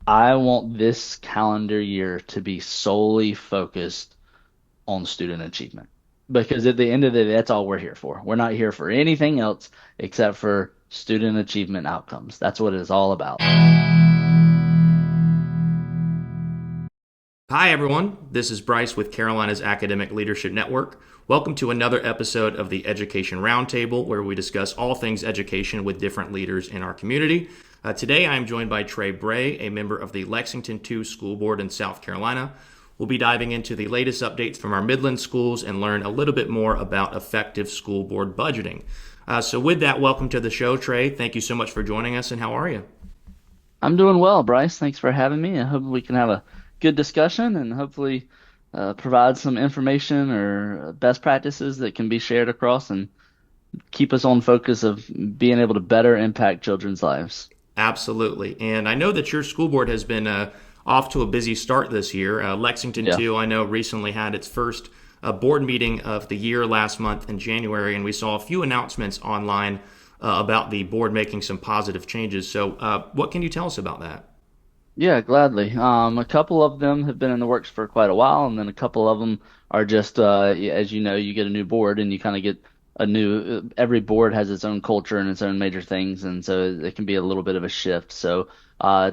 I want this calendar year to be solely focused on student achievement. Because at the end of the day, that's all we're here for. We're not here for anything else except for student achievement outcomes. That's what it's all about. Hi, everyone. This is Bryce with Carolina's Academic Leadership Network. Welcome to another episode of the Education Roundtable, where we discuss all things education with different leaders in our community. Today, I am joined by Tre Bray, a member of the Lexington 2 School Board in South Carolina. We'll be diving into the latest updates from our Midlands schools and learn a little bit more about effective school board budgeting. So, with that, welcome to the show, Tre. Thank you so much for joining us, and how are you? I'm doing well, Bryce. Thanks for having me. I hope we can have a good discussion and hopefully provide some information or best practices that can be shared across and keep us on focus of being able to better impact children's lives. Absolutely. And I know that your school board has been off to a busy start this year. Lexington, Yeah. too, I know recently had its first board meeting of the year last month in January, and we saw a few announcements online about the board making some positive changes. So, what can you tell us about that? Yeah, gladly. A couple of them have been in the works for quite a while, and then a couple of them are just, as you know, you get a new board and you kind of get a new, every board has its own culture and its own major things, and so it can be a little bit of a shift. So,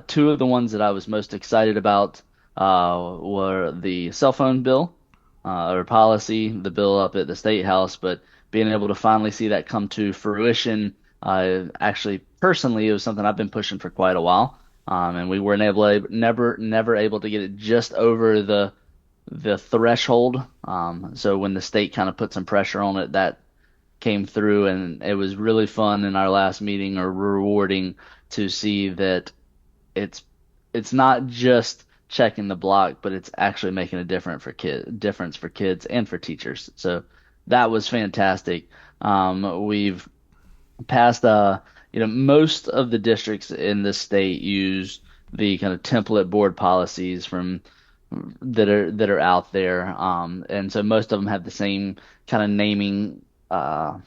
two of the ones that I was most excited about, were the cell phone bill, or policy, the bill up at the State House, but being able to finally see that come to fruition, actually, personally, it was something I've been pushing for quite a while. And we weren't never able to get it just over the threshold. So when the state kind of put some pressure on it, that came through, and it was really fun in our last meeting, or rewarding to see that it's it's not just checking the block, but it's actually making a difference for kids and for teachers. So that was fantastic. We've past most of the districts in the state use the kind of template board policies from that are out there, and so most of them have the same kind of naming, I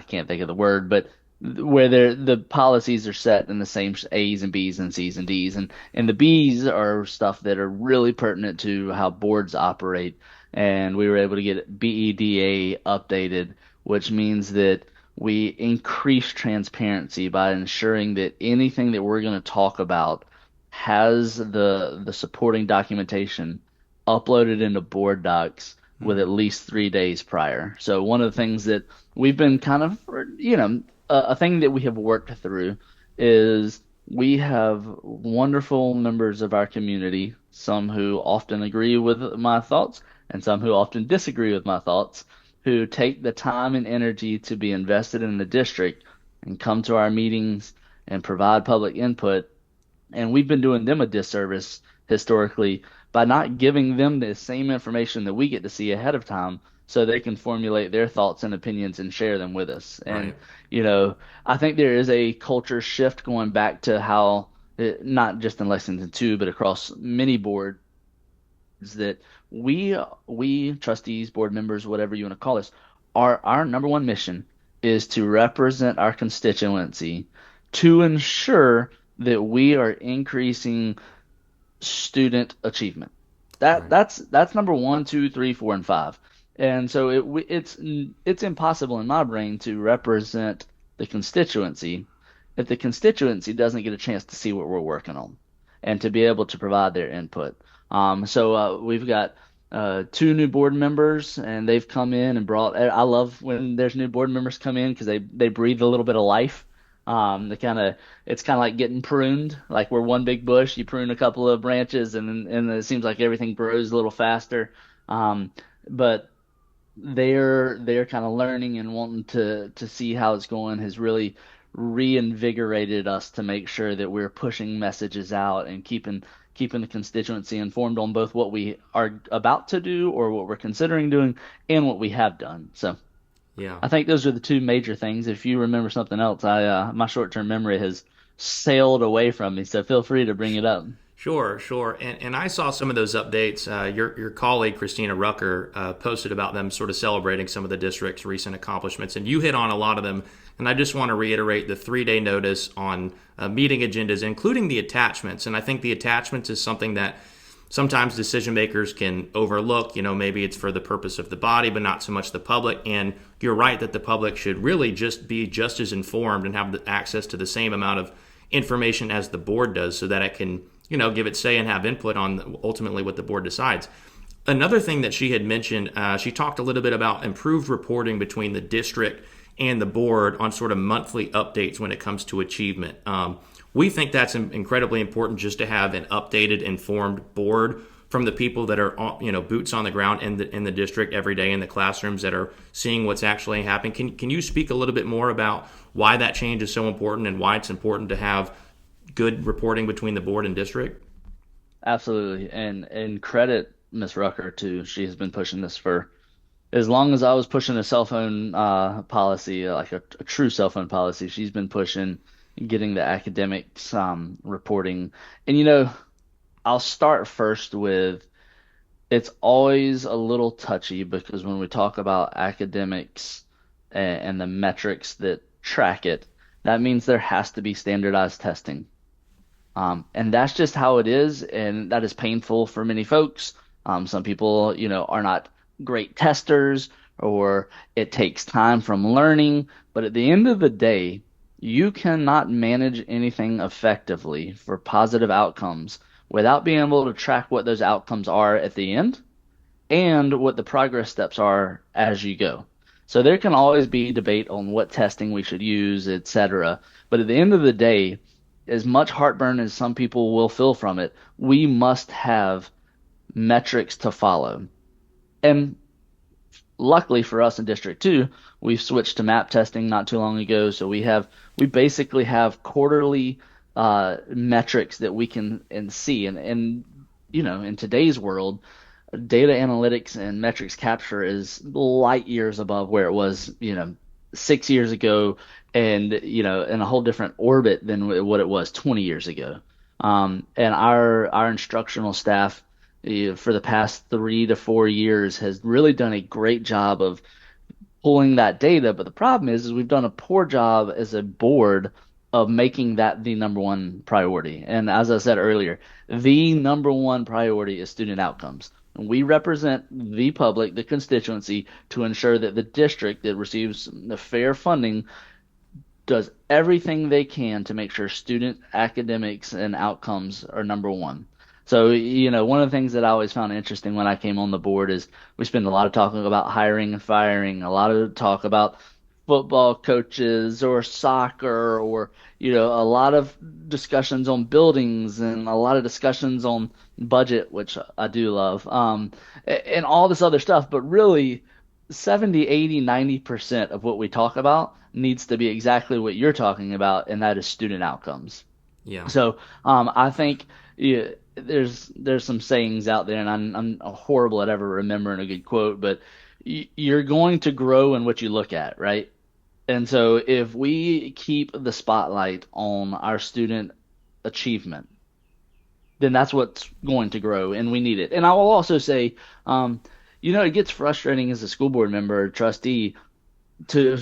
can't think of the word, but where the policies are set in the same A's and B's and C's and D's, and the B's are stuff that are really pertinent to how boards operate. And we were able to get BEDA updated, which means that we increase transparency by ensuring that anything that we're going to talk about has the supporting documentation uploaded into board docs with Hmm. at least 3 days prior. So one of the things that we've been kind of, a thing that we have worked through is we have wonderful members of our community, some who often agree with my thoughts and some who often disagree with my thoughts, who take the time and energy to be invested in the district and come to our meetings and provide public input. And we've been doing them a disservice historically by not giving them the same information that we get to see ahead of time so they can formulate their thoughts and opinions and share them with us. And, Right. you know, I think there is a culture shift going back to how, not just in Lexington too, but across many boards, that we trustees, board members, whatever you want to call us, our number one mission is to represent our constituency to ensure that we are increasing student achievement. That Right. that's number one, two, three, four, and five. And so it's impossible in my brain to represent the constituency if the constituency doesn't get a chance to see what we're working on and to be able to provide their input. So we've got two new board members, and they've come in and brought. I love when there's new board members come in because they breathe a little bit of life. They kind of It's kind of like getting pruned. Like we're one big bush, you prune a couple of branches, and it seems like everything grows a little faster. But they're kind of learning and wanting to see how it's going has really reinvigorated us to make sure that we're pushing messages out and keeping the constituency informed on both what we are about to do or what we're considering doing and what we have done. So Yeah. I think those are the two major things. If you remember something else, I my short-term memory has sailed away from me, so feel free to bring it up. Sure, sure. And I saw some of those updates. Your colleague Christina Rucker posted about them sort of celebrating some of the district's recent accomplishments, and you hit on a lot of them. And I just want to reiterate the 3 day notice on meeting agendas, including the attachments. And I think the attachments is something that sometimes decision makers can overlook. Maybe it's for the purpose of the body, but not so much the public. And you're right that the public should really just be just as informed and have the access to the same amount of information as the board does, so that it can give it say and have input on ultimately what the board decides. Another thing that she had mentioned, she talked a little bit about improved reporting between the district and the board on sort of monthly updates when it comes to achievement. We think that's incredibly important, just to have an updated, informed board from the people that are boots on the ground in the district every day in the classrooms, that are seeing what's actually happening. Can you speak a little bit more about why that change is so important and why it's important to have good reporting between the board and district? Absolutely. And credit Miss Rucker too. She has been pushing this for as long as I was pushing a cell phone policy, like a true cell phone policy. She's been pushing getting the academics reporting. And I'll start first with, it's always a little touchy because when we talk about academics and the metrics that track it, that means there has to be standardized testing. And that's just how it is, and that is painful for many folks. Some people, are not great testers, or it takes time from learning. But at the end of the day, you cannot manage anything effectively for positive outcomes without being able to track what those outcomes are at the end and what the progress steps are as you go. So there can always be debate on what testing we should use, etc. But at the end of the day, as much heartburn as some people will feel from it, we must have metrics to follow. And luckily for us in District 2, we've switched to map testing not too long ago. So we basically have quarterly metrics that we can and see. And in today's world, data analytics and metrics capture is light years above where it was, 6 years ago, and in a whole different orbit than what it was 20 years ago. And our instructional staff, for the past 3 to 4 years, has really done a great job of pulling that data. But the problem is we've done a poor job as a board of making that the number one priority. And as I said earlier, the number one priority is student outcomes. We represent the public, the constituency, to ensure that the district that receives the fair funding does everything they can to make sure student academics and outcomes are number one. So, one of the things that I always found interesting when I came on the board is we spend a lot of talking about hiring and firing, a lot of talk about football coaches or soccer, or a lot of discussions on buildings and a lot of discussions on budget, which I do love, and all this other stuff. But really, 70, 80, 90% of what we talk about needs to be exactly what you're talking about, and that is student outcomes. Yeah. So I think, yeah, there's some sayings out there, and I'm horrible at ever remembering a good quote, but you're going to grow in what you look at, right? And so if we keep the spotlight on our student achievement, then that's what's going to grow, and we need it. And I will also say, it gets frustrating as a school board member or trustee to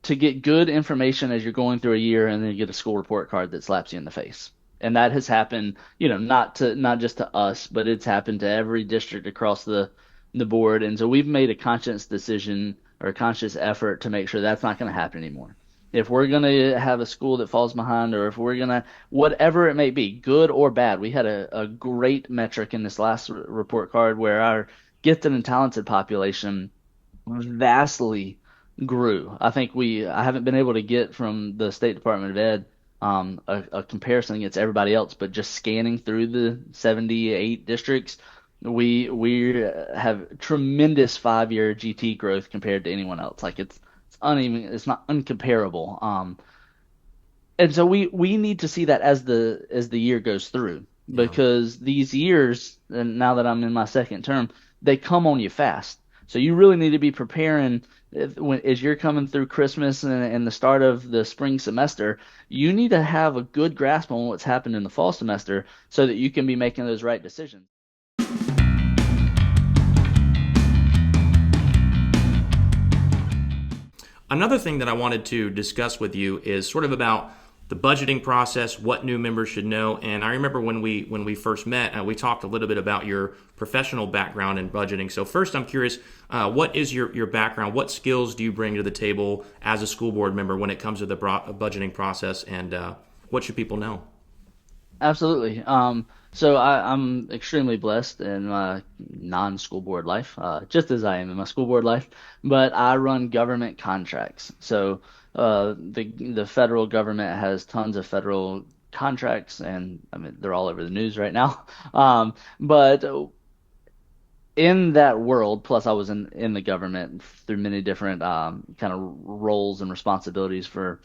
to get good information as you're going through a year, and then you get a school report card that slaps you in the face. And that has happened, not just to us, but it's happened to every district across the board. And so we've made a conscious decision or a conscious effort to make sure that's not going to happen anymore. If we're going to have a school that falls behind, or if we're going to, whatever it may be, good or bad, we had a great metric in this last report card where our gifted and talented population vastly grew. I haven't been able to get from the State Department of Ed a comparison against everybody else, but just scanning through the 78 districts, we have tremendous 5-year GT growth compared to anyone else. Like it's not uncomparable. And so we need to see that as the year goes through, Yeah. because these years, and now that I'm in my second term, they come on you fast. So you really need to be preparing as you're coming through Christmas and the start of the spring semester, you need to have a good grasp on what's happened in the fall semester so that you can be making those right decisions. Another thing that I wanted to discuss with you is sort of about the budgeting process, what new members should know. And I remember when we first met, we talked a little bit about your professional background in budgeting. So first, I'm curious, what is your background? What skills do you bring to the table as a school board member when it comes to the budgeting process, and what should people know? Absolutely. So I'm extremely blessed in my non-school board life, just as I am in my school board life. But I run government contracts. So the federal government has tons of federal contracts, and I mean they're all over the news right now. But in that world, plus I was in the government through many different kind of roles and responsibilities for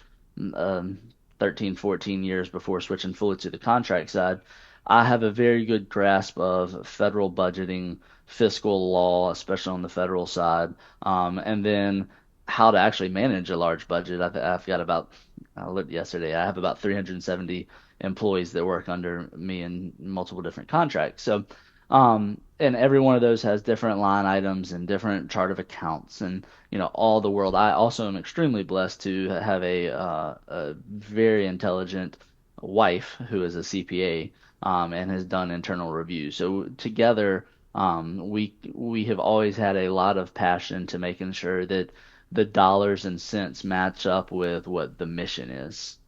um, 13, 14 years before switching fully to the contract side. I have a very good grasp of federal budgeting, fiscal law, especially on the federal side, and then how to actually manage a large budget. I've got about, I looked yesterday, I have about 370 employees that work under me in multiple different contracts. So and every one of those has different line items and different chart of accounts and all the world. I also am extremely blessed to have a very intelligent wife who is a CPA and has done internal review. So together, we have always had a lot of passion to making sure that the dollars and cents match up with what the mission is.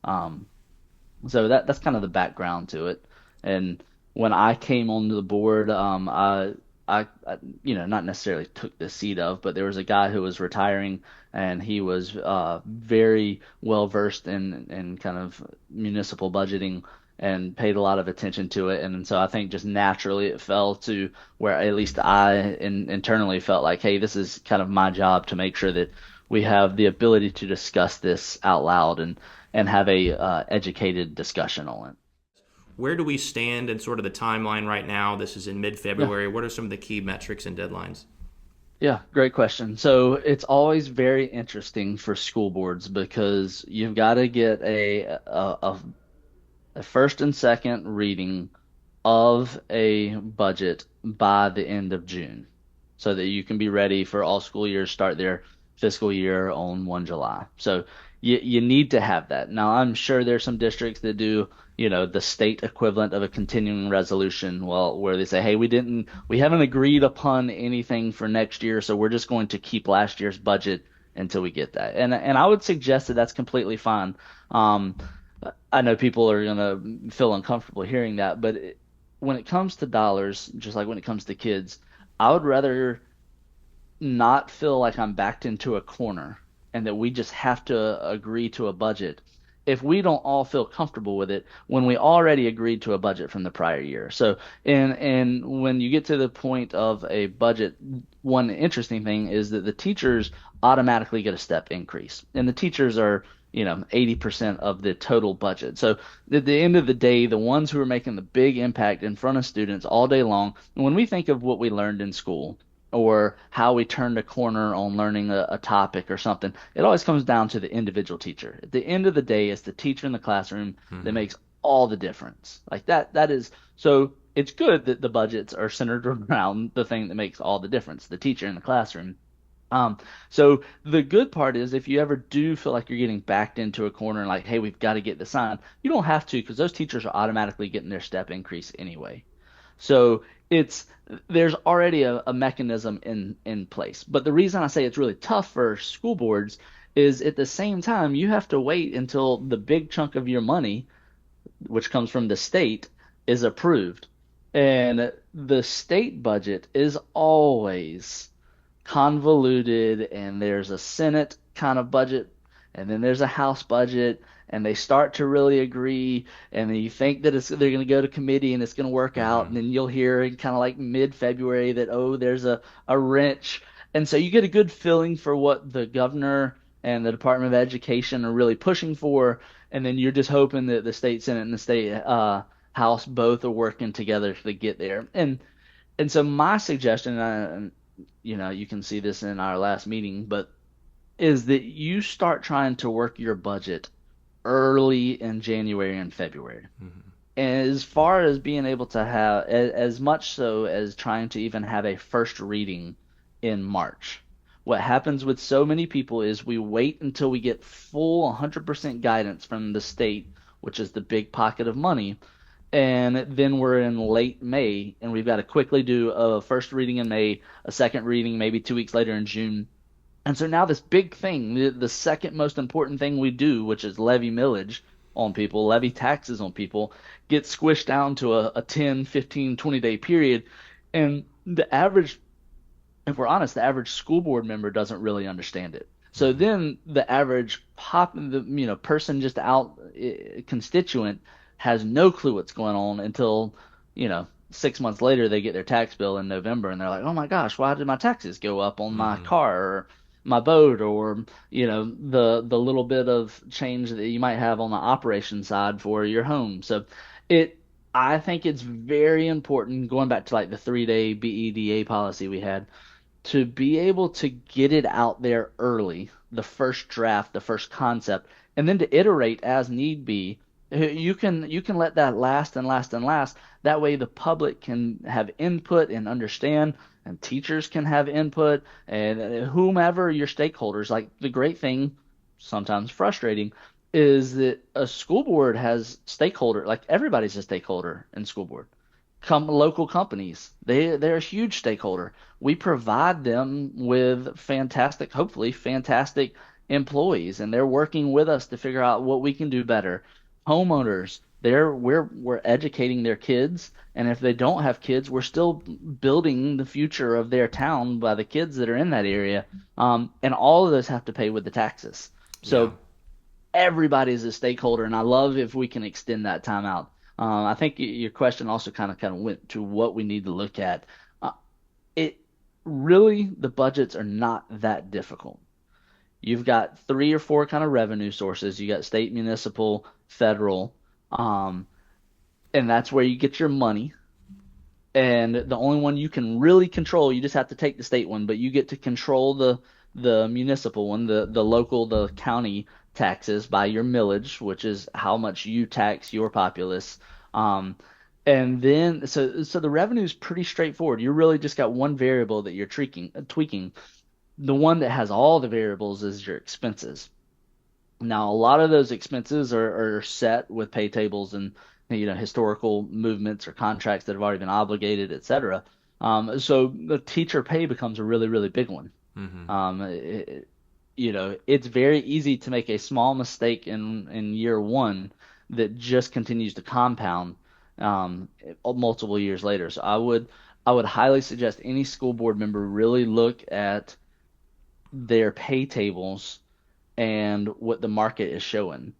So that's kind of the background to it. And when I came onto the board, I not necessarily took the seat of, but there was a guy who was retiring, and he was very well versed in kind of municipal budgeting and paid a lot of attention to it. And so I think just naturally it fell to where at least internally felt like, hey, this is kind of my job to make sure that we have the ability to discuss this out loud and have a educated discussion on it. Where do we stand in sort of the timeline right now? This is in Yeah. mid-February. What are some of the key metrics and deadlines? Yeah, great question. So it's always very interesting for school boards because you've got to get a first and second reading of a budget by the end of June so that you can be ready for all school years start their fiscal year on 1 July. So you need to have that. Now, I'm sure there's some districts that do, the state equivalent of a continuing resolution, well, where they say, hey, we haven't agreed upon anything for next year, so we're just going to keep last year's budget until we get that. And I would suggest that that's completely fine. Um, I know people are going to feel uncomfortable hearing that, but when it comes to dollars, just like when it comes to kids, I would rather not feel like I'm backed into a corner and that we just have to agree to a budget if we don't all feel comfortable with it when we already agreed to a budget from the prior year. So, and when you get to the point of a budget, one interesting thing is that the teachers automatically get a step increase, and the teachers are 80% of the total budget. So at the end of the day, the ones who are making the big impact in front of students all day long, when we think of what we learned in school, or how we turned a corner on learning a topic or something. It always comes down to the individual teacher. At the end of the day, it's the teacher in the classroom that Mm-hmm. makes all the difference. Like that is so it's good that the budgets are centered around the thing that makes all the difference, the teacher in the classroom. Um, so the good part is if you ever do feel like you're getting backed into a corner and like, hey, we've got to get this on, you don't have to because those teachers are automatically getting their step increase anyway. So it's there's already a mechanism in place. But the reason I say it's really tough for school boards is at the same time you have to wait until the big chunk of your money, which comes from the state, is approved. And the state budget is always convoluted, and there's a Senate kind of budget, and then there's a House budget, and they start to really agree, and then you think that they're going to go to committee and it's going to work out, Mm-hmm. and then you'll hear in kind of like mid-February that there's a wrench, and so you get a good feeling for what the governor and the Department of Education are really pushing for, and then you're just hoping that the state Senate and the state House both are working together to get there, and so my suggestion, you can see this in our last meeting, but is that you start trying to work your budget early in January and February. And as far as being able to have, as much so as trying to even have a first reading in March. What happens with so many people is we wait until we get full 100% guidance from the state, which is the big pocket of money, and then we're in late May, and we've got to quickly do a first reading in May, a second reading maybe 2 weeks later in June. And so now this big thing, the second most important thing we do, which is levy millage on people, levy taxes on people, gets squished down to a 10, 15, 20-day period. And the average, if we're honest, the average school board member doesn't really understand it. So then the average person just out constituent has no clue what's going on until, 6 months later they get their tax bill in November and they're like, oh my gosh, why did my taxes go up on my Mm-hmm. car or my boat or, the little bit of change that you might have on the operation side for your home. So it I think it's very important going back to like the 3-day BEDA policy we had to be able to get it out there early, the first draft, the first concept, and then to iterate as need be. You can let that last and last and last. That way the public can have input and understand, and teachers can have input, and whomever your stakeholders. Like the great thing, sometimes frustrating, is that a school board has stakeholder, like everybody's a stakeholder in school board local companies. They're a huge stakeholder. We provide them with fantastic, hopefully fantastic employees, and they're working with us to figure out what we can do better. Homeowners, we're educating their kids, and if they don't have kids, we're still building the future of their town by the kids that are in that area. And all of those have to pay with the taxes. Yeah. So everybody's a stakeholder, and I love if we can extend that time out. I think your question also kind of went to what we need to look at. Uh, it really the budgets are not that difficult. You've got three or four kind of revenue sources. You got state, municipal, federal, um, and that's where you get your money. And the only one you can really control, you just have to take the state one, but you get to control the municipal one, the local, the county taxes by your millage, which is how much you tax your populace. Um, and then so the revenue is pretty straightforward. You really just got one variable that you're tweaking. The one that has all the variables is your expenses. Now, a lot of those expenses are set with pay tables and historical movements or contracts that have already been obligated, et cetera. So the teacher pay becomes a really, really big one. Mm-hmm. It's very easy to make a small mistake in year one that just continues to compound multiple years later. So I would highly suggest any school board member really look at their pay tables and what the market is showing.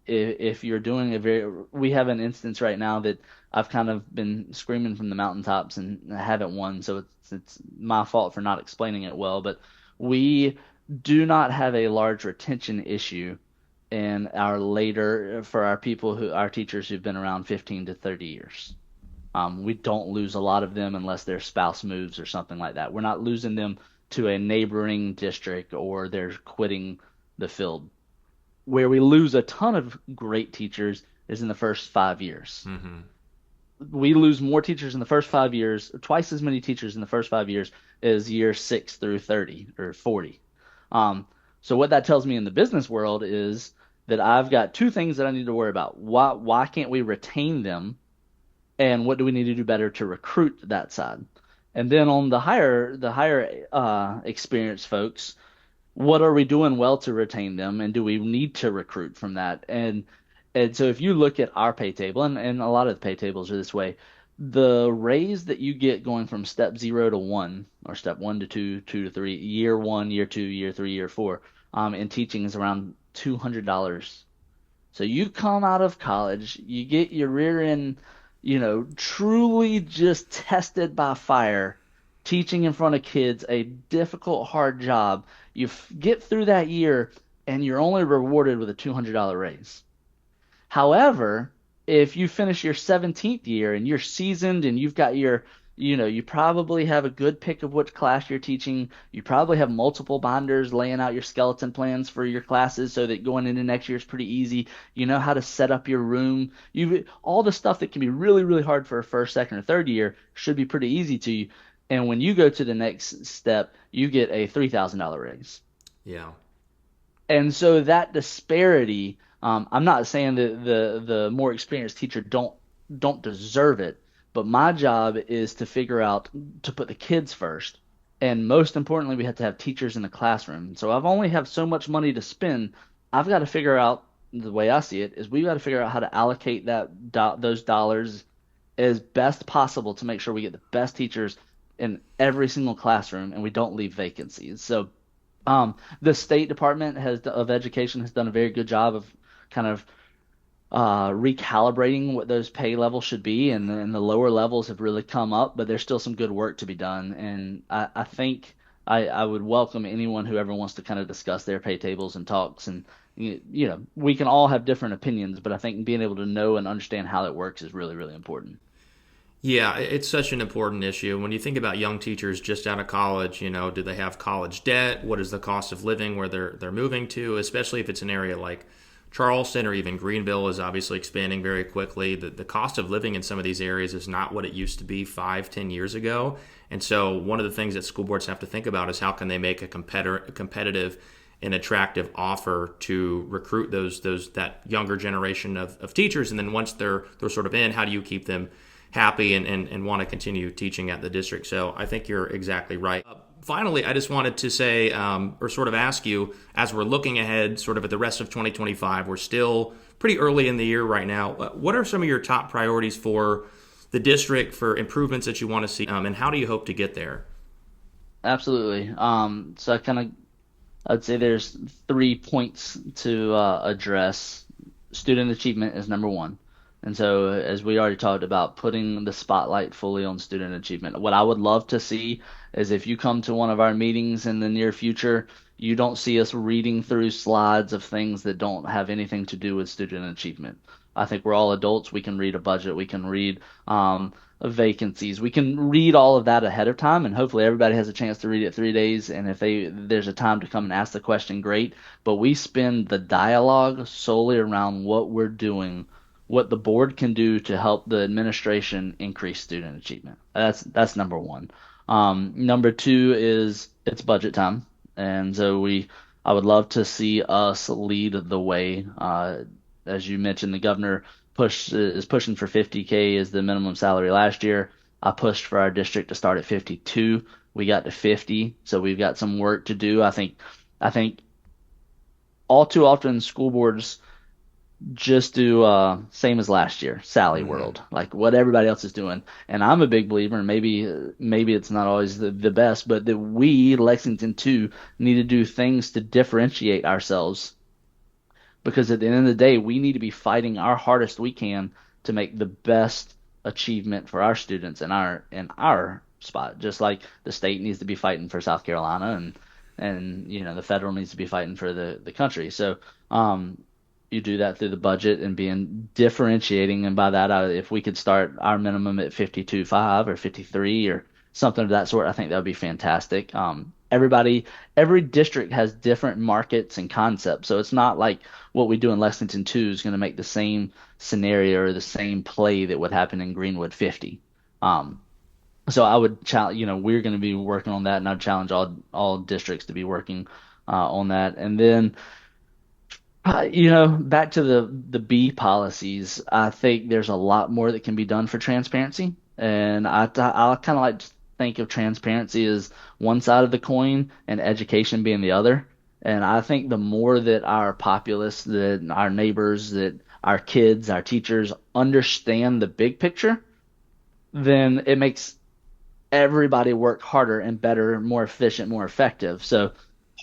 If you're doing we have an instance right now that I've kind of been screaming from the mountaintops and I haven't won, so it's my fault for not explaining it well. But we do not have a large retention issue in for our teachers who've been around 15 to 30 years. We don't lose a lot of them unless their spouse moves or something like that. We're not losing them to a neighboring district or they're quitting the field. Where we lose a ton of great teachers is in the first 5 years. Mm-hmm. We lose more teachers in the first 5 years, twice as many teachers in the first 5 years as year 6 through 30 or 40. Um, so what that tells me in the business world is that I've got two things that I need to worry about. Why can't we retain them? And what do we need to do better to recruit that side? And then on the higher experienced folks, what are we doing well to retain them, and do we need to recruit from that? And so if you look at our pay table, and a lot of the pay tables are this way, the raise that you get going from step 0 to 1, or step 1 to 2, 2 to 3, year one, year two, year three, year four, in teaching is around $200. So you come out of college, you get your rear end, truly just tested by fire, teaching in front of kids, a difficult, hard job. Get through that year, and you're only rewarded with a $200 raise. However, if you finish your 17th year and you're seasoned and you've got your you probably have a good pick of which class you're teaching. You probably have multiple binders laying out your skeleton plans for your classes so that going into next year is pretty easy. You know how to set up your room. You all the stuff that can be really, really hard for a first, second, or third year should be pretty easy to you. And when you go to the next step, you get a $3,000 raise. Yeah. And so that disparity, I'm not saying that the more experienced teacher don't deserve it, but my job is to figure out to put the kids first. And most importantly, we have to have teachers in the classroom. So I've only have so much money to spend. I've got to figure out the way I see it is we've got to figure out how to allocate those dollars as best possible to make sure we get the best teachers in every single classroom and we don't leave vacancies. So the State Department of Education has done a very good job of kind of recalibrating what those pay levels should be, and the lower levels have really come up, but there's still some good work to be done. And I think I would welcome anyone who ever wants to kind of discuss their pay tables and talks. And we can all have different opinions, but I think being able to know and understand how it works is really, really important. Yeah, it's such an important issue. When you think about young teachers just out of college, do they have college debt? What is the cost of living where they're moving to? Especially if it's an area like Charleston or even Greenville is obviously expanding very quickly. The cost of living in some of these areas is not what it used to be 5, 10 years ago. And so one of the things that school boards have to think about is how can they make a competitive and attractive offer to recruit that younger generation of teachers. And then once they're sort of in, how do you keep them happy and want to continue teaching at the district? So I think you're exactly right. Finally, I just wanted to say, or sort of ask you, as we're looking ahead sort of at the rest of 2025, we're still pretty early in the year right now. What are some of your top priorities for the district, for improvements that you want to see, and how do you hope to get there? Absolutely. So I'd say there's 3 points to address. Student achievement is number one. And so, as we already talked about, putting the spotlight fully on student achievement. What I would love to see is if you come to one of our meetings in the near future, you don't see us reading through slides of things that don't have anything to do with student achievement. I think we're all adults. We can read a budget. We can read vacancies. We can read all of that ahead of time, and hopefully everybody has a chance to read it 3 days. And if there's a time to come and ask the question, great. But we spend the dialogue solely around what we're doing, what the board can do to help the administration increase student achievement. That's number one. Number two is it's budget time, and so I would love to see us lead the way. As you mentioned, the governor is pushing for 50K as the minimum salary last year. I pushed for our district to start at 52. We got to 50, so we've got some work to do. I think all too often school boards just do same as last year, Sally Mm-hmm. World, like what everybody else is doing. And I'm a big believer, and maybe it's not always the best, but that we, Lexington too, need to do things to differentiate ourselves because at the end of the day, we need to be fighting our hardest we can to make the best achievement for our students in our spot. Just like the state needs to be fighting for South Carolina and the federal needs to be fighting for the country. So you do that through the budget and being differentiating. And by that, if we could start our minimum at 52.5 or 53 or something of that sort, I think that would be fantastic. Every district has different markets and concepts. So it's not like what we do in Lexington 2 is going to make the same scenario or the same play that would happen in Greenwood 50. Um, so I would challenge, we're going to be working on that, and I'd challenge all districts to be working on that. And then back to the B policies, I think there's a lot more that can be done for transparency. And I kind of like to think of transparency as one side of the coin and education being the other. And I think the more that our populace, that our neighbors, that our kids, our teachers understand the big picture, then it makes everybody work harder and better, more efficient, more effective. So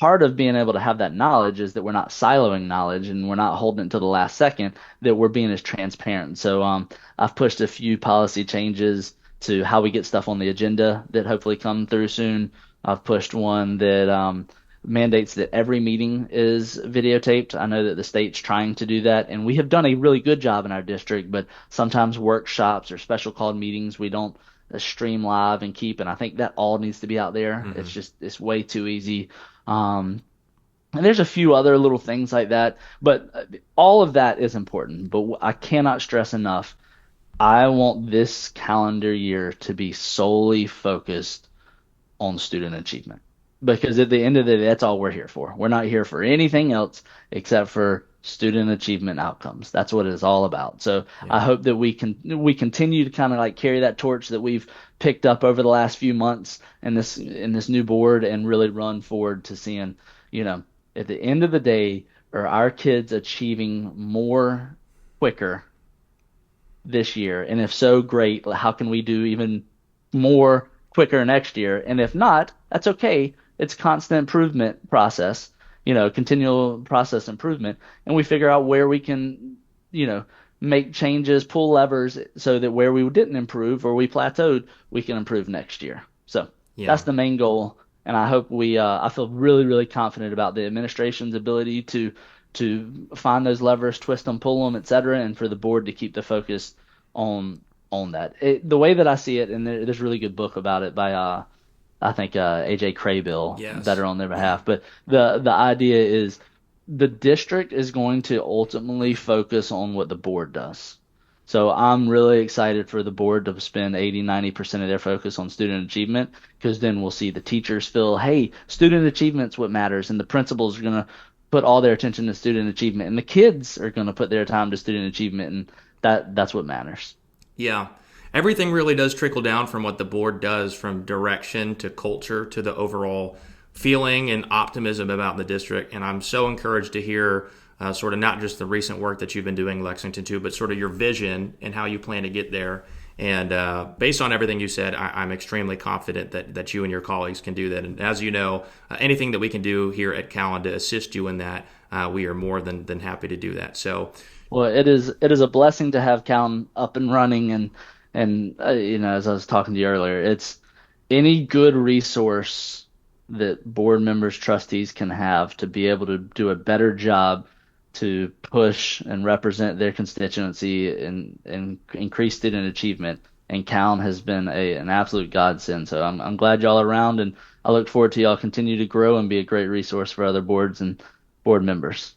part of being able to have that knowledge is that we're not siloing knowledge and we're not holding it to the last second, that we're being as transparent. So I've pushed a few policy changes to how we get stuff on the agenda that hopefully come through soon. I've pushed one that mandates that every meeting is videotaped. I know that the state's trying to do that, and we have done a really good job in our district, but sometimes workshops or special called meetings, we don't stream live and keep, and I think that all needs to be out there. Hmm. It's way too easy. Um, and there's a few other little things like that, but all of that is important. But I cannot stress enough, I want this calendar year to be solely focused on student achievement. Because at the end of the day, that's all we're here for. We're not here for anything else except for student achievement outcomes. That's what it is all about. So I Yeah. hope that we continue to kind of like carry that torch that we've picked up over the last few months in this new board and really run forward to seeing, you know, at the end of the day, are our kids achieving more quicker this year? And if so, great. How can we do even more quicker next year? And if not, that's okay. It's constant improvement process, continual process improvement. And we figure out where we can, make changes, pull levers so that where we didn't improve or we plateaued, we can improve next year. So Yeah. that's the main goal. And I hope I feel really, really confident about the administration's ability to find those levers, twist them, pull them, et cetera, and for the board to keep the focus on that. The way that I see it, and there's a really good book about it by I think AJ Craybill, Yes. better on their behalf. But the idea is the district is going to ultimately focus on what the board does. So I'm really excited for the board to spend 80-90% of their focus on student achievement because then we'll see the teachers feel, hey, student achievement's what matters, and the principals are going to put all their attention to student achievement, and the kids are going to put their time to student achievement, and that's what matters. Yeah. Everything really does trickle down from what the board does, from direction to culture to the overall feeling and optimism about the district. And I'm so encouraged to hear sort of not just the recent work that you've been doing Lexington too, but sort of your vision and how you plan to get there. And based on everything you said, I'm extremely confident that you and your colleagues can do that. And as you know, anything that we can do here at Callan to assist you in that, we are more than happy to do that. So, Well, it is a blessing to have Calum up and running, and as I was talking to you earlier, it's any good resource that board members, trustees can have to be able to do a better job to push and represent their constituency and increase student achievement. And Calum has been an absolute godsend. So I'm glad y'all are around, and I look forward to y'all continue to grow and be a great resource for other boards and board members.